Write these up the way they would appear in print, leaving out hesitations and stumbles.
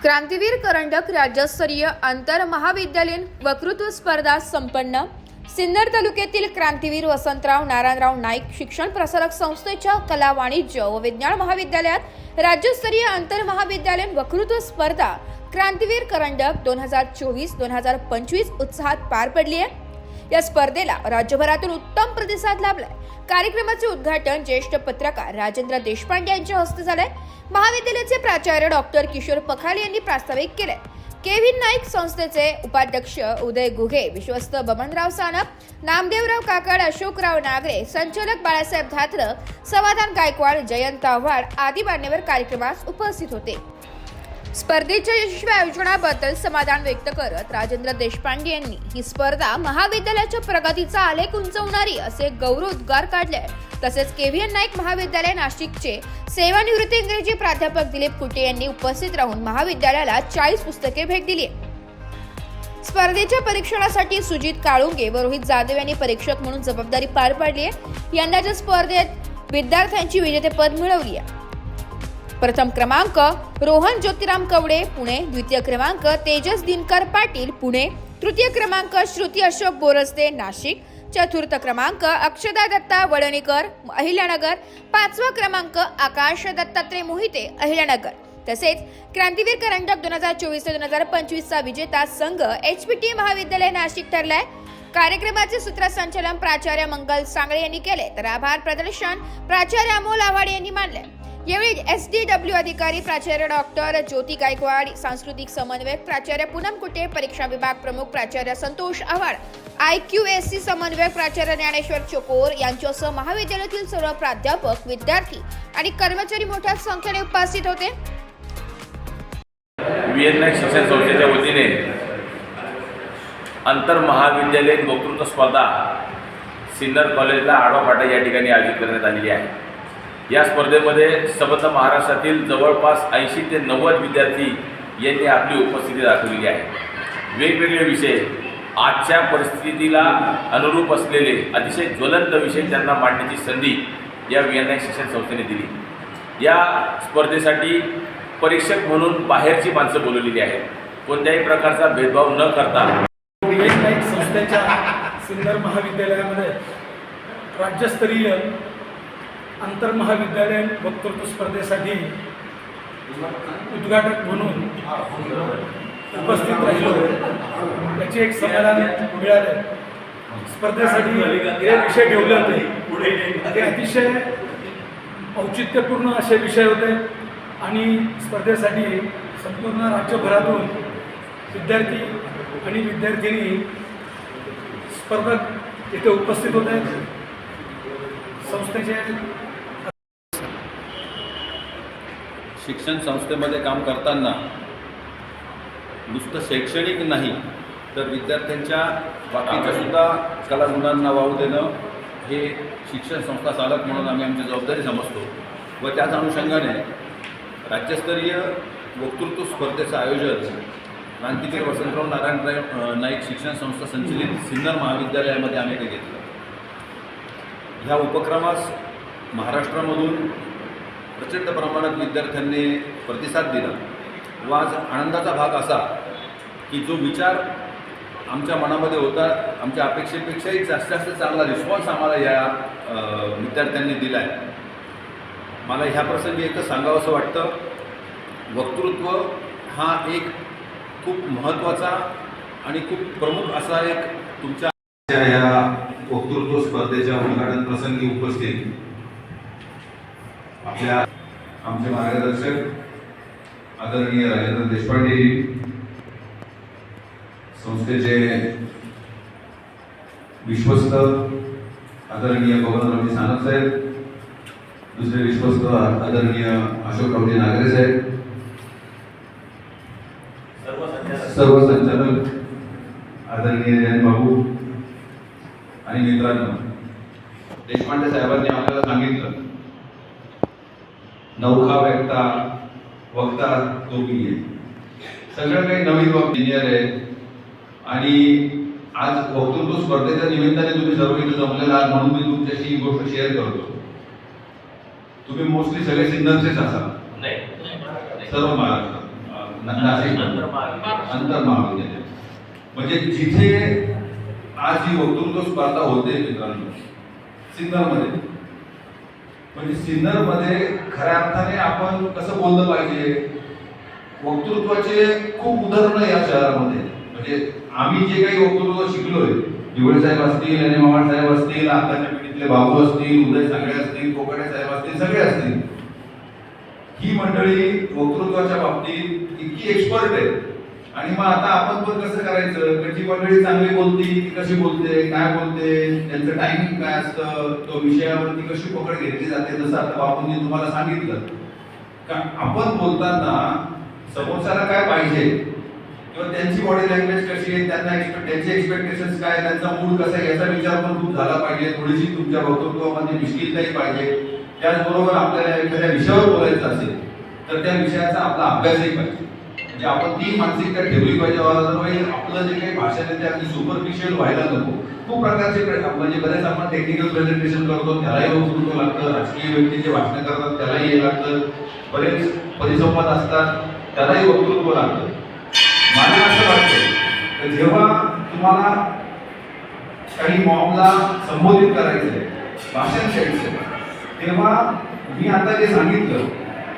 क्रांतीवीर करंडक राज्यस्तरीय आंतर महाविद्यालयीन वक्तृत्व स्पर्धा संपन्न। सिन्नर तालुक्यातील क्रांतीवीर वसंतराव नारायणराव नाईक शिक्षण प्रसारक संस्थेच्या कला वाणिज्य व विज्ञान महाविद्यालयात राज्यस्तरीय आंतर महाविद्यालयीन वक्तृत्व स्पर्धा क्रांतीवीर करंडक 2024-2025 उत्साहात पार पडली आहे। या स्पर्धेला राज्यभरातून उत्तम प्रतिसाद लाभलाय। कार्यक्रमाचे उद्घाटन ज्येष्ठ पत्रकार राजेंद्र देशपांडे यांच्या हस्ते झाले। महाविद्यालयाचे प्राचार्य डॉक्टर किशोर पखाले यांनी प्रास्ताविक केले। केव्हिन नाईक संस्थेचे उपाध्यक्ष उदय गुघे, विश्वस्त बबनराव सानप, नामदेवराव काकड, अशोकराव नागरे, संचालक बाळासाहेब धात्र, समाधान गायकवाड, जयंत आव्हाड आदी मान्यवर कार्यक्रमास उपस्थित होते। स्पर्धेच्या यशस्वी आयोजनाबद्दल समाधान व्यक्त करत राजेंद्र देशपांडे यांनी ही स्पर्धा महाविद्यालयाच्या प्रगतीचा आलेख उंचवणारी असे गौरवोद्गार काढले। तसेच केव्हिन नाईक महाविद्यालय नाशिकचे सेवानिवृत्त इंग्रजी प्राध्यापक दिलीप कुटे यांनी उपस्थित राहून महाविद्यालयाला 40 पुस्तके भेट दिली। स्पर्धेच्या परीक्षणासाठी सुजित काळुंगे व रोहित जाधव यांनी परीक्षक म्हणून जबाबदारी पार पाडली आहे। यंदाच्या स्पर्धेत विद्यार्थ्यांची विजेतेपद मिळवली आहे। प्रथम क्रमांक रोहन ज्योतिराम कवडे पुणे, द्वितीय क्रमांक तेजस दिनकर पाटील पुणे, तृतीय क्रमांक श्रुती अशोक बोरस्ते नाशिक, चतुर्थ क्रमांक अक्षदा दत्ता वडणीकर अहिल्यानगर, पाचवा क्रमांक आकाश दत्तात्रय मोहिते अहिल्यानगर। तसेच क्रांतीवीर करंडक 2024 ते 2025 चा विजेता संघ HPT महाविद्यालय नाशिक ठरलाय। कार्यक्रमाचे सूत्रसंचालन प्राचार्य मंगल सांगळे यांनी केले, तर आभार प्रदर्शन प्राचार्य अमोल आव्हाड यांनी मानले। यावेळी SDW अधिकारी प्राचार्य डॉक्टर ज्योती गायकवाड, सांस्कृतिक समन्वयक प्राचार्य पूनम कुटे, परीक्षा विभाग प्रमुख प्राचार्य संतोष आव्हाड, IQAC समन्वयक प्राचार्य ज्ञानेश्वर चोकोर यांच्यासह महाविद्यालयातील सर्व प्राध्यापक, विद्यार्थी आणि कर्मचारी मोठ्या संख्येने उपस्थित होते। VN शिक्षण संस्थेच्या वतीने आंतर महाविद्यालयीन वक्तृत्व स्पर्धा सिन्नर कॉलेजला आडवा फाटा या ठिकाणी आयोजित करण्यात आलेली आहे। या स्पर्धेमध्ये संबंध महाराष्ट्रातील जवळपास 80 ते 90 विद्यार्थी यांनी आपली उपस्थिती दाखवलेली आहे। वेगवेगळे विषय, आजच्या परिस्थितीला अनुरूप असलेले अतिशय ज्वलंत विषय त्यांना मांडण्याची संधी या VN शिक्षण संस्थेने दिली। या स्पर्धेसाठी परीक्षक म्हणून बाहेरची माणसं बोलवलेली आहेत। कोणत्याही प्रकारचा भेदभाव न करता VN संस्थेच्या सिन्नर महाविद्यालयामध्ये राज्यस्तरीय आंतर महाविद्यालयीन वक्तृत्व स्पर्धेसाठी उद्घाटक म्हणून उपस्थित राहिलो। याचे एक समाधान मिळाले। स्पर्धेसाठी जे विषय ठेवले होते ते अतिशय औचित्यपूर्ण असे विषय होते आणि स्पर्धेसाठी संपूर्ण राज्यभरातून विद्यार्थी आणि विद्यार्थिनी स्पर्धक इथे उपस्थित होते। संस्थेचे शिक्षण संस्थेमध्ये काम करताना नुसतं शैक्षणिक नाही तर विद्यार्थ्यांच्या बाकीच्या सुद्धा कलागुणांना वाव देणं हे शिक्षण संस्था चालक म्हणून आम्ही आमची जबाबदारी समजतो व त्याच अनुषंगाने राज्यस्तरीय वक्तृत्व स्पर्धेचं आयोजन क्रांतीवीर वसंतराव नारायणराव नाईक शिक्षण संस्था संचलित सिन्नर महाविद्यालयामध्ये आम्ही ते घेतलं। ह्या उपक्रमास महाराष्ट्रामधून प्रचंड प्रमाणात विद्यार्थ्यांनी प्रतिसाद दिला व आज आनंदाचा भाग असा की जो विचार आमच्या मनामध्ये होता, आमच्या अपेक्षेपेक्षाही जास्त चांगला रिस्पॉन्स आम्हाला या विद्यार्थ्यांनी दिला आहे। मला ह्या प्रसंगी एकच सांगावंसं वाटतं, वक्तृत्व हा एक खूप महत्त्वाचा आणि खूप प्रमुख असा एक तुमच्या या वक्तृत्व स्पर्धेच्या उद्घाटन प्रसंगी उपस्थित आमचे मार्गदर्शक आदरणीय राजेंद्र देशपांडेजी, संस्थेचे विश्वस्त आदरणीय बबनरावजी सानप साहेब, दुसरे विश्वस्त आदरणीय अशोकरावजी नागरे साहेब, सर्व संचालक आदरणीय जयंत बाबू आणि मित्रांनो, देशपांडे साहेबांनी आपल्याला सांगितलं नौखा वक्ता तो भी आहे। सगळं काही नवीन इंजिनियर आहे आणि आज वक्तृत्व स्पर्धेच्या निमित्ताने तुम्ही सर्व इथे जमलेला आहात म्हणून मी तुमच्याशी ही गोष्ट शेअर करतो। तुम्ही मोस्टली सगळे सिन्नरचेच असाल, सर्व महाराष्ट्रात अंतर महाविद्यालय म्हणजे जिथे आज ही वक्तृत्व स्पर्धा होते मित्रांनो, सिन्नरमध्ये. म्हणजे सिन्नरमध्ये खऱ्या अर्थाने आपण कसं बोललं पाहिजे, वक्तृत्वाचे खूप उदाहरणं या शहरामध्ये. म्हणजे आम्ही जे काही वक्तृत्व शिकलोय, दिवळे साहेब असतील, आणि मावळ साहेब असतील, आताच्या पिढीतले बाबू असतील, उदय सांगळे असतील, कोकणे साहेब असतील, सगळे असतील, ही मंडळी वक्तृत्वाच्या बाबतीत इतकी एक्सपर्ट आहे. आणि मग आता आपण पण कसं करायचं, कशी मंडळी चांगली बोलती, ती कशी बोलते, काय बोलते, त्यांचं टायमिंग काय असतं, तो विषयावरती कशी पकड घेतली जाते. जसं आता बापूंनी तुम्हाला सांगितलं का आपण बोलताना समोरच्याला काय पाहिजे, किंवा त्यांची बॉडी लँग्वेज कशी आहे, त्यांचे एक्सपेक्टेशन्स काय, त्यांचा मूड कसा आहे, याचा विचार पण खूप झाला पाहिजे. थोडीशी तुमच्या वक्तृत्वामध्ये मिश्किलताही पाहिजे. त्याचबरोबर आपल्याला एखाद्या विषयावर बोलायचं असेल तर त्या विषयाचा आपला अभ्यासही पाहिजे. म्हणजे आपण ती मानसिकता ठेवली पाहिजे. अदरवाईज आपलं जे काही भाषण आहे ते अगदी सुपरफिशियल व्हायला नको. खूप प्रकारचे म्हणजे बरेच आपण टेक्निकल प्रेझेंटेशन करतो, त्यालाही वक्तृत्व लागतं. राजकीय व्यक्ती जे भाषण करतात त्यालाही हे लागतं. बरेच परिसंवाद असतात त्यालाही वक्तृत्व लागतं. मला असं वाटतं की जेव्हा तुम्हाला काही मॉबला संबोधित करायचं आहे, भाषण द्यायचं आहे, तेव्हा मी आता जे सांगितलं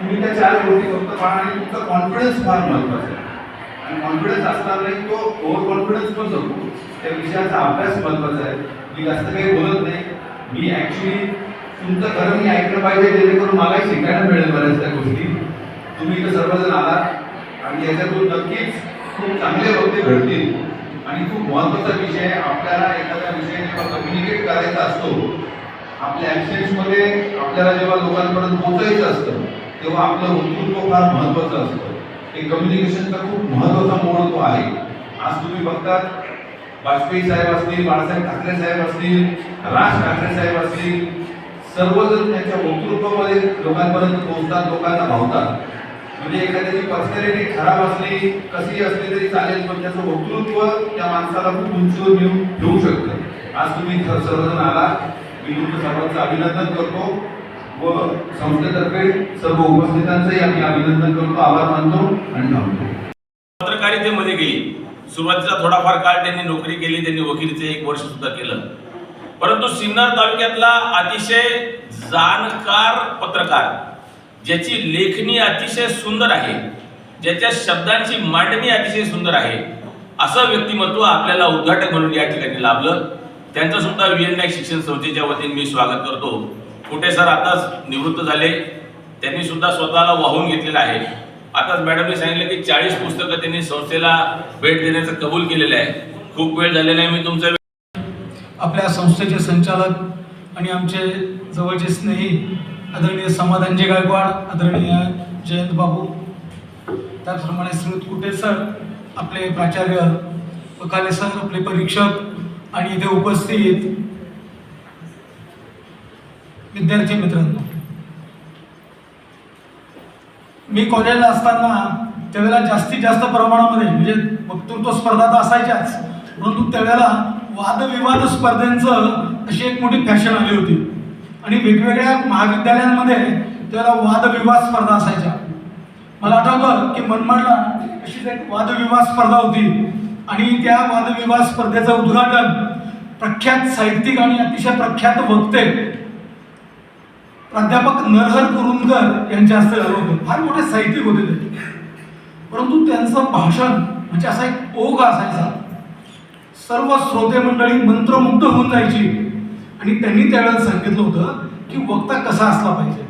तुम्ही त्या 4 गोष्टी फक्त पहा. आणि तुमचा कॉन्फिडन्स फार महत्त्वाचा आहे. आणि कॉन्फिडन्स असणार नाही, तो ओव्हर कॉन्फिडन्स पण जगतो. त्या विषयाचा अभ्यास महत्त्वाचा आहे. मी जास्त काही बोलत नाही. मी ॲक्च्युली तुमचं खरं मी ऐकलं पाहिजे, जेणेकरून मलाही शिकायला मिळेल बऱ्याच त्या गोष्टी. तुम्ही इथं सर्वजण आलात आणि याच्यातून नक्कीच खूप चांगले वक्ते घडतील. आणि खूप महत्त्वाचा विषय, आपल्याला एखादा विषय जेव्हा कम्युनिकेट करायचा असतो, आपल्या ॲक्शन्समध्ये आपल्याला जेव्हा लोकांपर्यंत पोहोचायचं असतं तेव्हा आपलं वक्तृत्व फार महत्त्वाचं असतं. हे कम्युनिकेशनचा खूप महत्त्वाचा मोड तो आहे. आज तुम्ही बघतात वाजपेयी साहेब असतील, बाळासाहेब ठाकरे साहेब असतील, राज ठाकरे साहेब असतील, सर्वजण त्यांच्या वक्तृत्वामध्ये लोकांपर्यंत पोहोचतात, लोकांना भावतात. म्हणजे एखाद्याची पर्सनॅलिटी खराब असली, कशी असली तरी चालेल, पण त्याचं वक्तृत्व त्या माणसाला खूप उंचीवर घेऊन ठेवू शकतं. आज तुम्ही सर्वजण आला, मी तुमचं सर्वांचं अभिनंदन करतो व संस्थेतर्फे सर्व उपस्थितांचंही आम्ही अभिनंदन करतो, आभार मानतो आणि थांबतो. पत्रकारितेमध्ये गेली. सुरुवातीचा थोडाफार काळ त्यांनी नोकरी केली, त्यांनी वकिलीचे 1 वर्ष सुद्धा केलं. परंतु सिन्नर तालुक्यातला अतिशय जाणकार पत्रकार, ज्याची लेखणी अतिशय सुंदर आहे, ज्याच्या शब्दांची मांडणी अतिशय सुंदर आहे, असं व्यक्तिमत्व आपल्याला उद्घाटक म्हणून या ठिकाणी लाभलं. त्यांचं सुद्धा VN नाईक शिक्षण संस्थेच्या वतीने मी स्वागत करतो. कुठे सर आताच निवृत्त झाले, त्यांनी सुद्धा स्वतःला वाहून घेतलेलं आहे. आताच मॅडमने सांगितलं की 40 पुस्तकं त्यांनी संस्थेला भेट देण्याचं कबूल केलेलं आहे. खूप वेळ झालेला आहे. मी तुमचा आपल्या संस्थेचे संचालक आणि आमचे जवळचे स्नेही आदरणीय समाधानजी गायकवाड, आदरणीय जयंत बाबू, त्याचप्रमाणे श्रीयुत कुटे सर, आपले प्राचार्य पखाले सर, आपले परीक्षक आणि इथे उपस्थित विद्यार्थी मित्रांनो, मी कॉलेजला असताना त्यावेळेला जास्तीत जास्त प्रमाणामध्ये म्हणजे वक्तृत्व स्पर्धा तर असायच्याच, परंतु त्यावेळेला वादविवाद स्पर्धेंचं अशी एक मोठी फॅशन आली होती. आणि वेगवेगळ्या महाविद्यालयांमध्ये त्याला वादविवाद स्पर्धा असायच्या. मला आठवतं की मनमाडला अशीच एक वादविवाद स्पर्धा होती आणि त्या वादविवाद स्पर्धेचं उद्घाटन प्रख्यात साहित्यिक आणि अतिशय प्रख्यात वक्ते प्राध्यापक नरहर कुरुंदकर यांच्या हस्ते झालं होतं. फार मोठे साहित्यिक होते ते, परंतु त्यांचं भाषण म्हणजे असा एक ओघ असायचा. सर्व श्रोते मंडळी मंत्रमुग्ध होऊन जायची. आणि त्यांनी त्यावेळेला सांगितलं होतं की वक्ता कसा असला पाहिजे.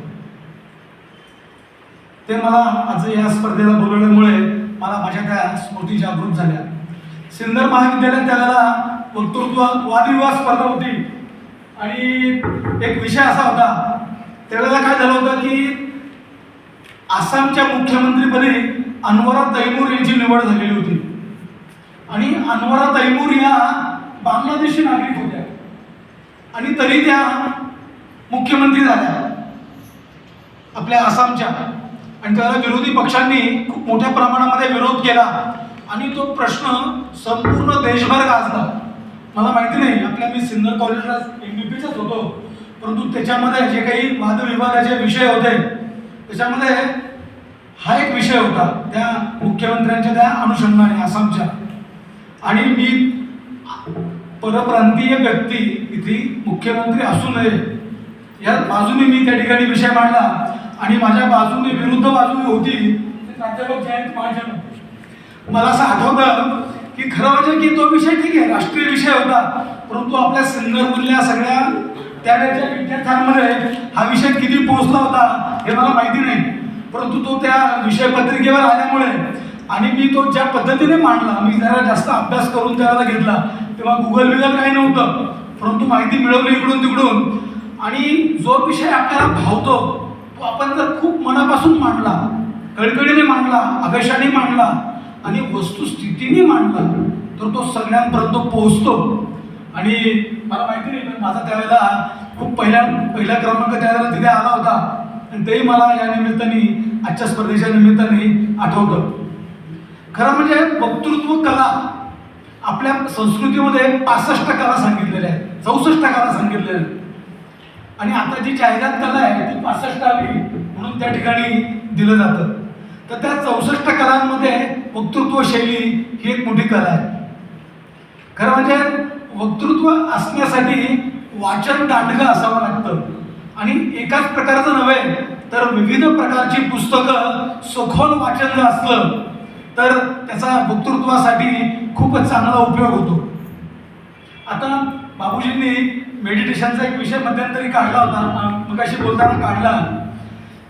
ते मला आज या स्पर्धेला बोलवल्यामुळे मला माझ्या त्या स्मृती जागृत झाल्या. सिन्नर महाविद्यालयात त्यावेळेला वक्तृत्व वादविवाद स्पर्धा होती आणि एक विषय असा होता. त्यावेळेला काय झालं होतं की आसामच्या मुख्यमंत्रीपदी अनवरा तैमूर यांची निवड झालेली होती. आणि अनवरा तैमूर या बांगलादेशी नागरिक होत्या आणि तरी त्या मुख्यमंत्री झाल्या आपल्या आसामच्या. आणि त्याला विरोधी पक्षांनी खूप मोठ्या प्रमाणामध्ये विरोध केला आणि तो प्रश्न संपूर्ण देशभर गाजला. मला माहिती नाही, आपल्या मी सिन्नर कॉलेजला MBPचाच होतो, परंतु त्याच्यामध्ये जे काही वादविवादाचे विषय होते त्याच्यामध्ये हा एक विषय होता त्या मुख्यमंत्र्यांच्या त्या अनुषंगाने आसामच्या. आणि मी परप्रांतीय व्यक्ती इथे मुख्यमंत्री असू नये या बाजूने मी त्या ठिकाणी विषय मांडला. आणि माझ्या बाजूने विरुद्ध बाजूने होती प्राध्यापक जयंत महाजन. मला असं आठवतं की खरं म्हणजे की तो विषय ठीक आहे, राष्ट्रीय विषय होता, परंतु आपल्या सिन्नरमधल्या सगळ्या त्यावेळेच्या विद्यार्थ्यांमध्ये हा विषय किती पोहोचला होता हे मला माहिती नाही. परंतु तो त्या विषय पत्रिकेवर आल्यामुळे आणि मी तो ज्या पद्धतीने मांडला, मी जरा जास्त अभ्यास करून त्याला घेतला. तेव्हा गुगल बिगल काही नव्हतं, परंतु माहिती मिळवली इकडून तिकडून. आणि जो विषय आपल्याला भावतो तो आपण जर खूप मनापासून मांडला, कळकळीने मांडला, आवेशाने मांडला आणि वस्तुस्थितीने मांडला तर तो सगळ्यांपर्यंत पोहोचतो. आणि मला माहिती नाही, पण माझा त्यावेळेला खूप पहिला क्रमांक त्यावेळेला तिथे आला होता. आणि तेही मला या निमित्ताने आजच्या स्पर्धेच्या निमित्ताने आठवतं. खरं म्हणजे वक्तृत्व कला आपल्या संस्कृतीमध्ये 65 कला सांगितलेल्या आहेत, 64 कला सांगितलेल्या आहेत. आणि आता जी जाहिरात कला आहे ती 65वी म्हणून त्या ठिकाणी दिलं जातं. तर त्या 64 कलांमध्ये वक्तृत्व शैली ही एक मोठी कला आहे. खरं म्हणजे वक्तृत्व असण्यासाठी वाचन दांडगं असावं लागतं. आणि एकाच प्रकारचं नव्हे तर विविध प्रकारची पुस्तकं सखोल वाचन जर असलं तर त्याचा वक्तृत्वासाठी खूपच चांगला उपयोग होतो. आता बाबूजींनी मेडिटेशनचा एक विषय मध्यंतरी काढला होता, मगाशी बोलताना काढला.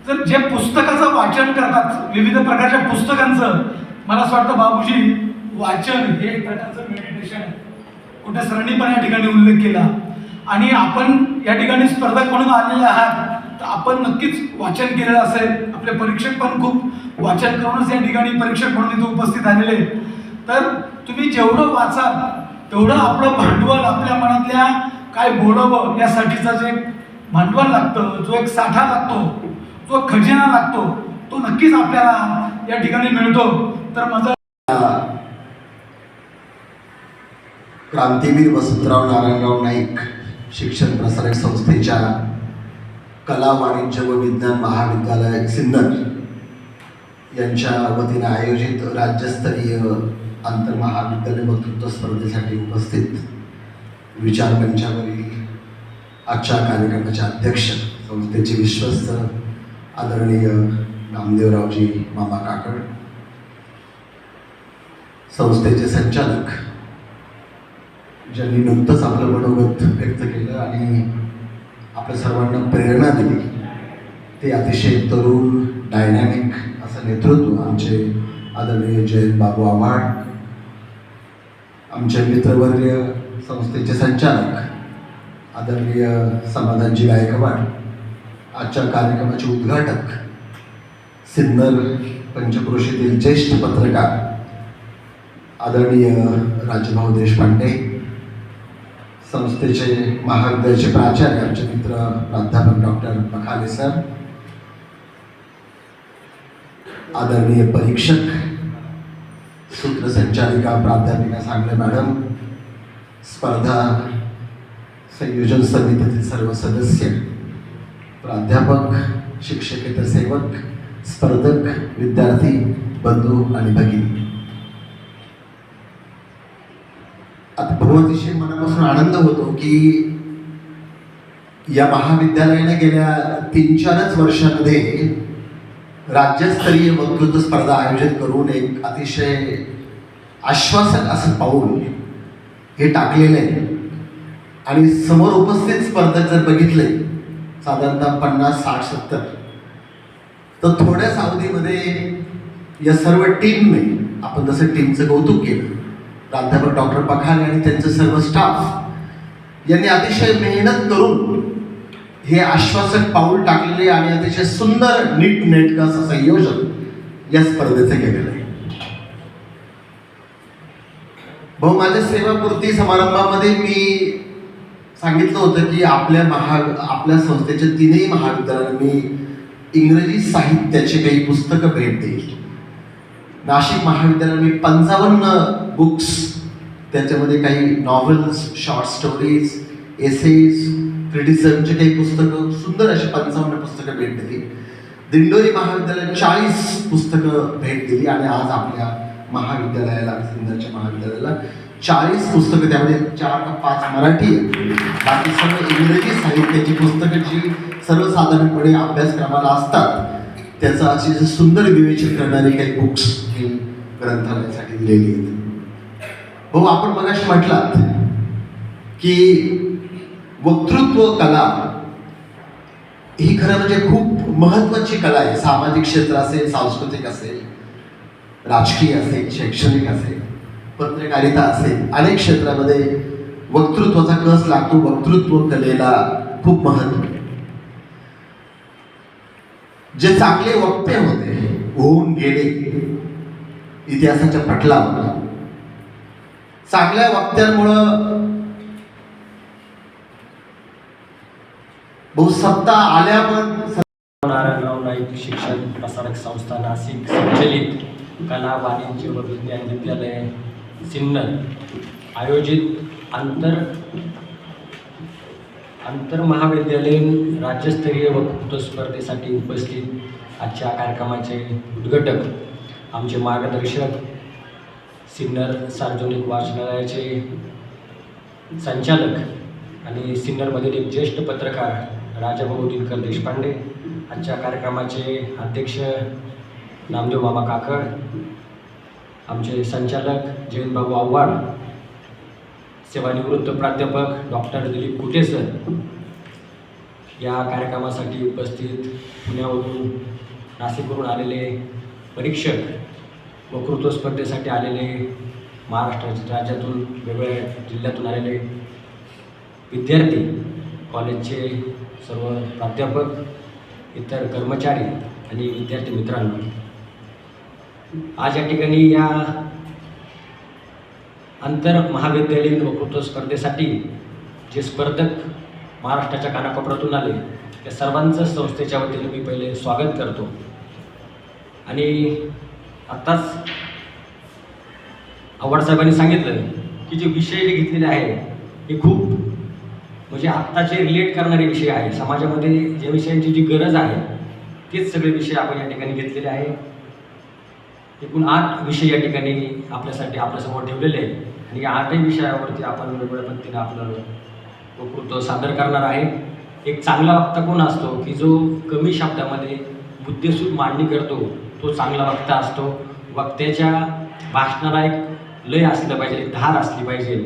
तर जे पुस्तकाचं वाचन करतात विविध प्रकारच्या पुस्तकांचं, मला असं वाटतं बाबूजी वाचन हे एक प्रकारचं मेडिटेशन आहे. कुठे सरांनी पण या ठिकाणी उल्लेख केला. आणि आपण या ठिकाणी स्पर्धक म्हणून आलेले आहात तर आपण नक्कीच वाचन केलेलं असेल. आपले परीक्षक पण खूप वाचन करूनच या ठिकाणी परीक्षक म्हणून इथे उपस्थित आलेले. तर तुम्ही जेवढं वाचाल तेवढं आपलं भांडवल, आपल्या मनातल्या काय बोलावं यासाठीचं जे भांडवल लागतं, जो एक साठा लागतो, जो खजिना लागतो, तो नक्कीच आपल्याला या ठिकाणी मिळतो. तर माझं क्रांतीवीर वसंतराव नारायणराव नाईक शिक्षण प्रसारक संस्थेच्या कला वाणिज्य व विज्ञान महाविद्यालय सिन्नर यांच्या वतीने आयोजित राज्यस्तरीय आंतरमहाविद्यालय वक्तृत्व स्पर्धेसाठी उपस्थित विचारमंचावरील आजच्या कार्यक्रमाचे अध्यक्ष, संस्थेचे विश्वस्त आदरणीय नामदेवरावजी मामा काकड, संस्थेचे संचालक ज्यांनी नुकतंच आपलं मनोगत व्यक्त केलं आणि आपल्या सर्वांना प्रेरणा दिली, ते अतिशय तरुण डायनॅमिक असं नेतृत्व आमचे आदरणीय जयंत बाबू आव्हाड, आमचे मित्रवर्य संस्थेचे संचालक आदरणीय समाधानजी गायकवाड, आजच्या कार्यक्रमाचे उद्घाटक सिन्नर पंचक्रोशीतील ज्येष्ठ पत्रकार आदरणीय राजभाऊ देशपांडे, संस्थेचे महाविद्यालयाचे प्राचार्य आमचे मित्र प्राध्यापक डॉक्टर पखाले सर, आदरणीय परीक्षक सूत्रसंचालिका प्राध्यापिका सांगले मॅडम, स्पर्धा संयोजन समितीतील सर्व सदस्य, प्राध्यापक, शिक्षकेतर सेवक, स्पर्धक, विद्यार्थी बंधू आणि भगिनी, आता बहुअतिशय मनापासून आनंद होतो की या महाविद्यालयाने गेल्या 3-4 वर्षांमध्ये राज्यस्तरीय वक्तृत्व स्पर्धा आयोजित करून एक अतिशय आश्वासक असं पाऊल हे टाकलेलं आहे. आणि समोर उपस्थित स्पर्धक जर बघितले साधारणतः 50, 60, 70, तर थोड्याच अवधीमध्ये या सर्व टीमने, आपण जसं टीमचं कौतुक केलं, प्राध्यापक डॉक्टर पखाले आणि त्यांचं सर्व स्टाफ यांनी अतिशय मेहनत करून हे आश्वासक पाऊल टाकलेले आणि अतिशय सुंदर नीटनेटकं असं संयोजन या स्पर्धेचं केलेलं आहे. भाऊ, माझ्या सेवापूर्ती समारंभामध्ये मी सांगितलं होतं की आपल्या संस्थेच्या 3ही महाविद्यालयांना मी इंग्रजी साहित्याची काही पुस्तकं भेट देईल. नाशिक महाविद्यालयाला मी 55 बुक्स, त्याच्यामध्ये काही नॉव्हेल्स, शॉर्ट स्टोरीज, एसेज, क्रिटिसिझमचे काही पुस्तकं, सुंदर अशी 55 पुस्तकं भेट दिली. दिंडोरी महाविद्यालयात 40 पुस्तकं भेट दिली आणि आज आपल्या महाविद्यालयाला, सिन्नरच्या महाविद्यालयाला 40 पुस्तकं, त्यामध्ये 4 का 5 मराठी आहेत, बाकी सर्व इंग्रजी साहित्याची पुस्तकं जी सर्वसाधारणपणे अभ्यासक्रमाला असतात त्याचं अतिशय सुंदर विवेचन करणारी काही बुक्स ही ग्रंथालयासाठी दिलेली आहेत. भाऊ, आपण मगाशी म्हटलात की वक्तृत्व कला ही खरं म्हणजे खूप महत्त्वाची कला आहे. सामाजिक क्षेत्र असेल, सांस्कृतिक असेल, राजकीय असेल, शैक्षणिक असेल, पत्रकारिता असेल, अनेक क्षेत्रामध्ये वक्तृत्वाचा कस लागतो. वक्तृत्व कलेला खूप महत्त्व. जे चांगले वक्ते होते, होऊन गेले इतिहासाच्या पटलावर, चांगल्या वक्त्यांमुळं बहुसत्ता आल्या, पण नारायणराव नाईक शिक्षण प्रसारक संस्था नाशिक संचलित कला, वाणिज्य व विज्ञान विद्यालय सिन्नर आयोजित आंतर महाविद्यालयीन राज्यस्तरीय वक्तृत्व स्पर्धेसाठी उपस्थित आजच्या कार्यक्रमाचे उद्घाटक, आमचे मार्गदर्शक, सिन्नर सार्वजनिक वाचनालयाचे संचालक आणि सिन्नरमधील एक ज्येष्ठ पत्रकार राजाभाऊ दिनकर देशपांडे, आजच्या कार्यक्रमाचे अध्यक्ष नामदेव मामा काकड, आमचे संचालक जयंतबाबू आव्हाड, सेवानिवृत्त प्राध्यापक डॉक्टर दिलीप कुटे सर, या कार्यक्रमासाठी उपस्थित पुण्यावरून, नाशिकवरून आलेले परीक्षक, वक्तृत्व स्पर्धेसाठी आलेले महाराष्ट्राच्या राज्यातून वेगवेगळ्या जिल्ह्यातून आलेले विद्यार्थी, कॉलेजचे सर्व प्राध्यापक, इतर कर्मचारी आणि विद्यार्थी मित्रांनो, आज या ठिकाणी या आंतर महाविद्यालयीन वक्तृत्व स्पर्धेसाठी जे स्पर्धक महाराष्ट्राच्या कानाकोपऱ्यातून आले त्या सर्वांचं संस्थेच्या वतीने मी पहिले स्वागत करतो. आणि आत्ताच आव्हाड साहेबांनी सांगितलं की जे विषय जे घेतलेले आहे हे खूप म्हणजे आत्ताचे रिलेट करणारे विषय आहे. समाजामध्ये ज्या विषयांची जी गरज आहे तेच सगळे विषय आपण या ठिकाणी घेतलेले आहे. एकूण 8 विषय या ठिकाणी आपल्यासाठी आपल्यासमोर ठेवलेले आहे आणि या 8ही विषयावरती आपण वेगवेगळ्या पद्धतीने आपलं वक्तृत्व सादर करणार आहे. एक चांगला वक्ता कोण असतो की जो कमी शब्दामध्ये मुद्देसूद मांडणी करतो, तो चांगला वक्ता असतो. वक्त्याच्या भाषणाला एक लय असलं पाहिजे, एक धार असली पाहिजे.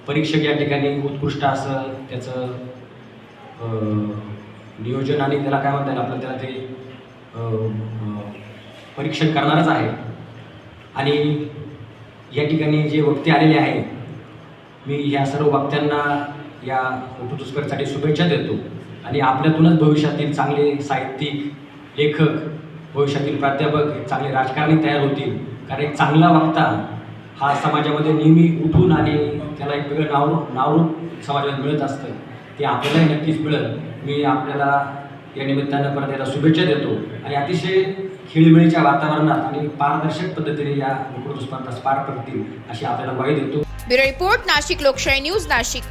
परीक्षक या ठिकाणी उत्कृष्ट असं त्याचं नियोजन आणि त्याला काय म्हणता येईल आपलं त्याला ते परीक्षण करणारच आहे. आणि या ठिकाणी जे वक्ते आलेले आहेत, मी ह्या सर्व वक्त्यांना या वक्तृत्व स्पर्धेसाठी शुभेच्छा देतो आणि आपल्यातूनच भविष्यातील चांगले साहित्यिक, लेखक, भविष्यातील प्राध्यापक, चांगले राजकारणी तयार होतील. कारण एक चांगला वक्ता हा समाजामध्ये नेहमी उठून आणि त्याला एक वेगळं नावरूप समाजात मिळत असतं, ते आपल्यालाही नक्कीच मिळेल. मी आपल्याला या निमित्तानं परत याला शुभेच्छा देतो आणि अतिशय खेळीमेळीच्या वातावरणात आणि पारदर्शक पद्धतीने या वक्तृत्व स्पर्धा पार पडतील अशी आपल्याला ग्वाही देतो. ब्युरो रिपोर्ट, नाशिक लोकशाही न्यूज, नाशिक.